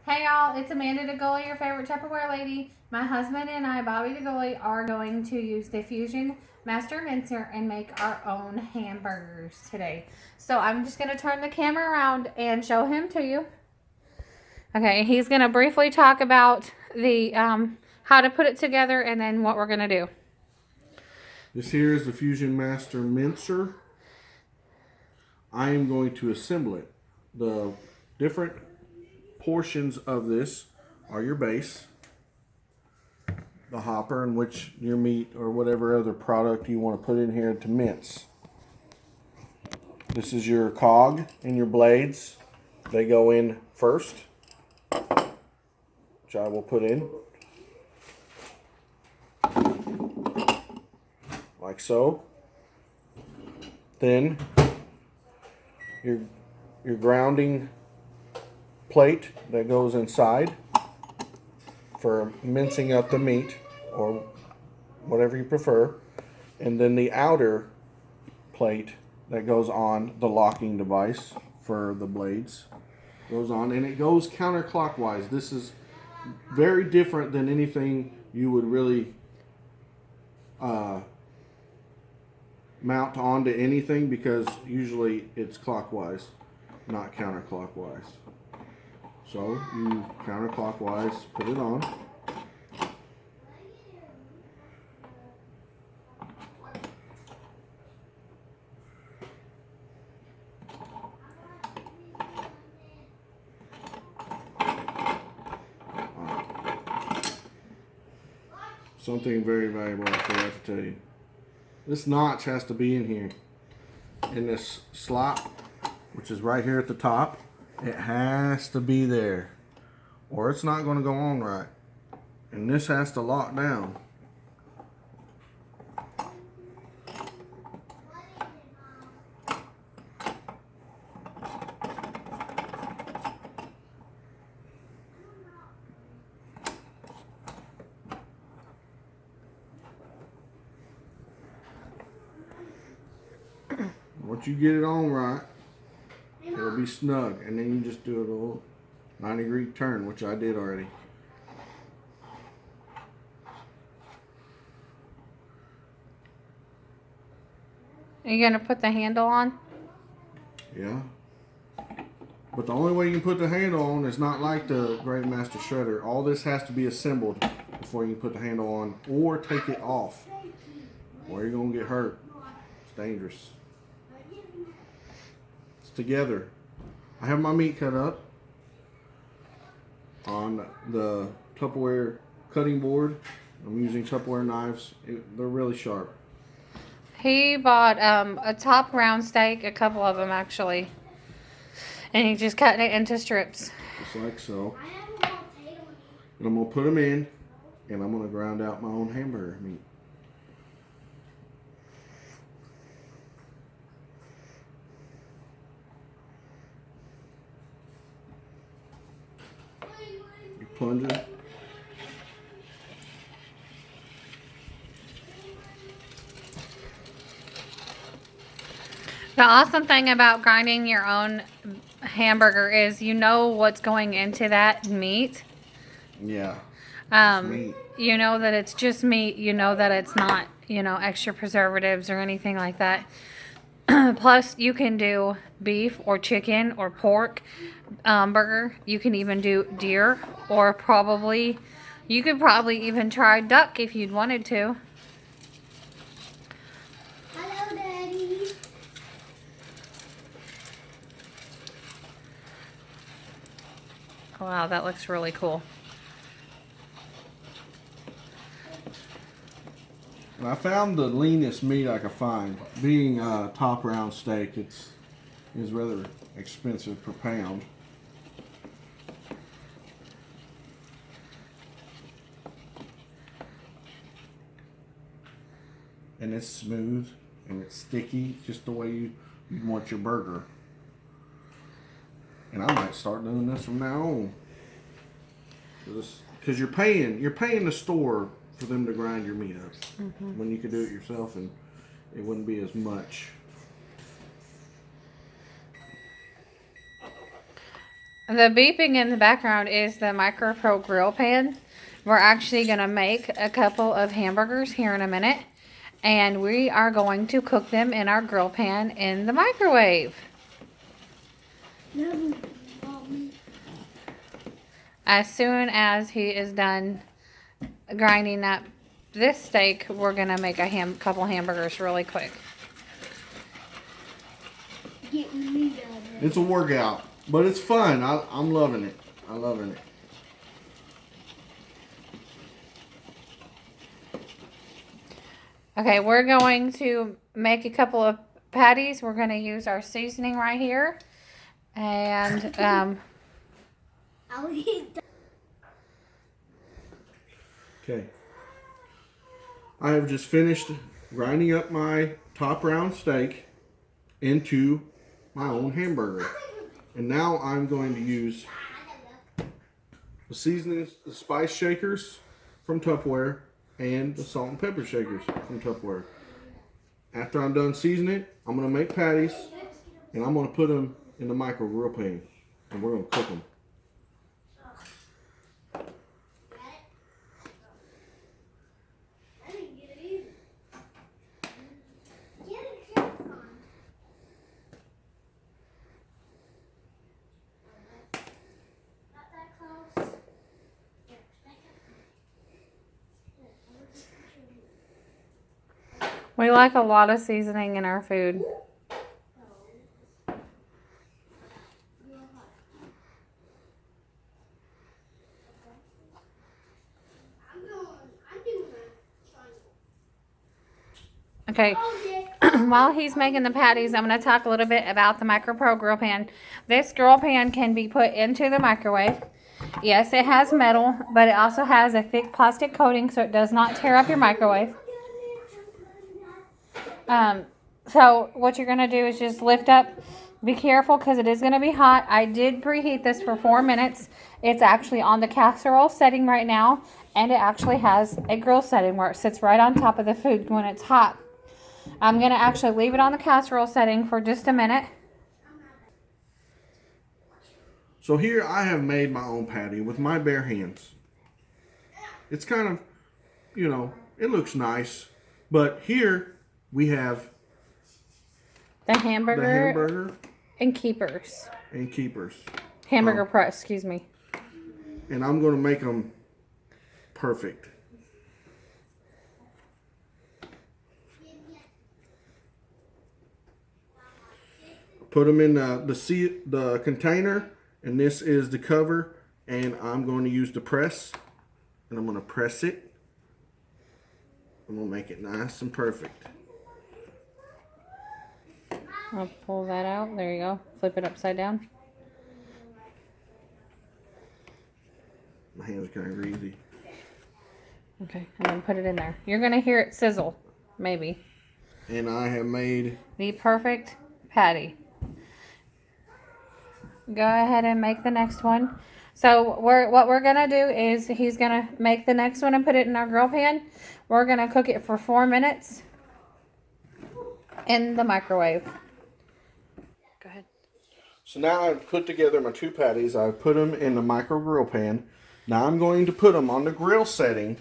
Hey y'all, it's Amanda Dogoli, your favorite Tupperware lady. My husband and I, Bobby Dogoli, are going to use the Fusion Master Mincer and make our own hamburgers today. So I'm just going to turn the camera around and show him to you. Okay, he's going to briefly talk about the how to put it together and then what we're going to do. This here is the Fusion Master Mincer. I am going to assemble it. The different portions of this are your base, the hopper in which your meat or whatever other product you want to put in here to mince. This is your cog and your blades. They go in first, which I will put in. Like so. Then your grounding plate that goes inside for mincing up the meat or whatever you prefer, and then the outer plate that goes on the locking device for the blades goes on, and it goes counterclockwise. This is very different than anything you would really mount onto anything, because usually it's clockwise, not counterclockwise. So you counterclockwise put it on. Something very valuable I forgot to tell you. This notch has to be in here. In this slot, which is right here at the top, it has to be there, or it's not going to go on right. And this has to lock down. Once you get it on right, it'll be snug, and then you just do a little 90-degree turn, which I did already. Are you going to put the handle on? Yeah. But the only way you can put the handle on is not like the Great Master Shredder. All this has to be assembled before you can put the handle on or take it off, or you're going to get hurt. It's dangerous. It's together. I have my meat cut up on the Tupperware cutting board. I'm using Tupperware knives. They're really sharp. He bought a top round steak, a couple of them actually, and he just cut it into strips. Just like so. And I'm going to put them in, and I'm going to grind out my own hamburger meat. Your plunger. The awesome thing about grinding your own hamburger is you know what's going into that meat. Yeah. Meat. You know that it's just meat. You know that it's not, extra preservatives or anything like that. Plus, you can do beef or chicken or pork burger. You can even do deer, or you could probably even try duck if you'd wanted to. Hello, Daddy. Wow, that looks really cool. And I found the leanest meat I could find. Being top round steak, is rather expensive per pound. And it's smooth and it's sticky, just the way you want your burger. And I might start doing this from now on, because you're paying the store for them to grind your meat up, when you could do it yourself and it wouldn't be as much. The beeping in the background is the Micro Pro grill pan. We're actually going to make a couple of hamburgers here in a minute. And we are going to cook them in our grill pan in the microwave. As soon as he is done grinding up this steak, we're going to make a couple hamburgers really quick. It's a workout, but it's fun. I'm loving it. I'm loving it. Okay, we're going to make a couple of patties. We're going to use our seasoning right here. And, Okay. I have just finished grinding up my top round steak into my own hamburger. And now I'm going to use the seasonings, the spice shakers from Tupperware, and the salt and pepper shakers from Tupperware. After I'm done seasoning it, I'm going to make patties, and I'm going to put them in the micro grill pan, and we're going to cook them. we like a lot of seasoning in our food. Okay, while he's making the patties, I'm going to talk a little bit about the Micro Pro grill pan. This grill pan can be put into the microwave. Yes, it has metal, but it also has a thick plastic coating so it does not tear up your microwave. So what you're going to do is just lift up. Be careful because it is going to be hot. I did preheat this for 4 minutes. It's actually on the casserole setting right now, and it actually has a grill setting where it sits right on top of the food when it's hot. I'm going to actually leave it on the casserole setting for just a minute. So here I have made my own patty with my bare hands. It's kind of, you know, it looks nice. But here we have The hamburger and keepers. Hamburger press, excuse me. And I'm going to make them perfect. Put them in the container, and this is the cover, and I'm going to use the press, and I'm going to press it. I'm going to make it nice and perfect. I'll pull that out. There you go. Flip it upside down. My hands are kind of greasy. Okay, I'm going to put it in there. You're going to hear it sizzle, maybe. And I have made the perfect patty. Go ahead and make the next one. So what we're going to do is he's going to make the next one and put it in our grill pan. We're going to cook it for 4 minutes in the microwave. Go ahead. So now I've put together my 2 patties. I've put them in the micro grill pan. Now I'm going to put them on the grill setting.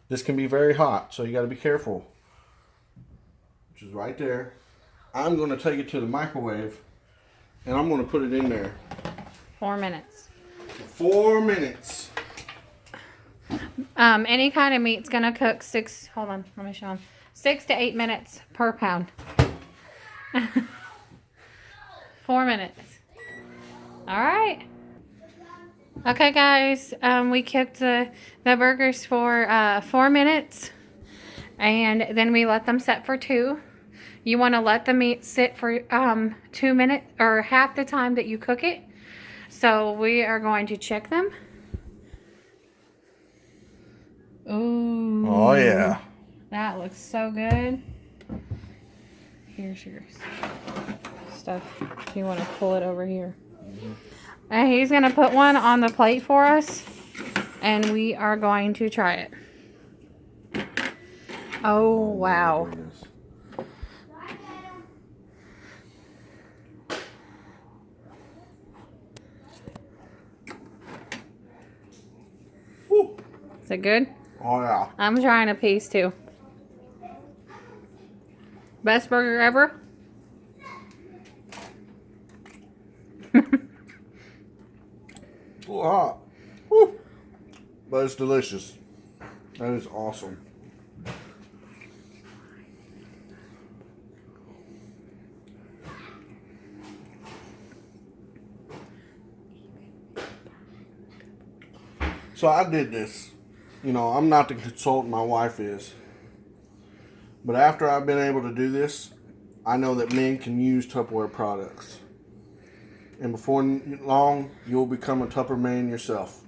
This can be very hot, so you got to be careful. Which is right there. I'm going to take it to the microwave, and I'm going to put it in there. 4 minutes. 4 minutes. Any kind of meat's going to cook 6 to 8 minutes per pound. 4 minutes. All right. Okay, guys. We cooked the burgers for 4 minutes, and then we let them set for 2. You want to let the meat sit for 2 minutes or half the time that you cook it. So we are going to check them. Ooh. Oh yeah. That looks so good. Here's your stuff. If you want to pull it over here. And he's going to put one on the plate for us. And we are going to try it. Oh, wow. Is it good? Oh yeah. I'm trying a piece too. Best burger ever? A little hot. Woo. But it's delicious. That is awesome. So I did this. You know, I'm not the consultant, my wife is. But after I've been able to do this, I know that men can use Tupperware products. And before long, you'll become a Tupper man yourself.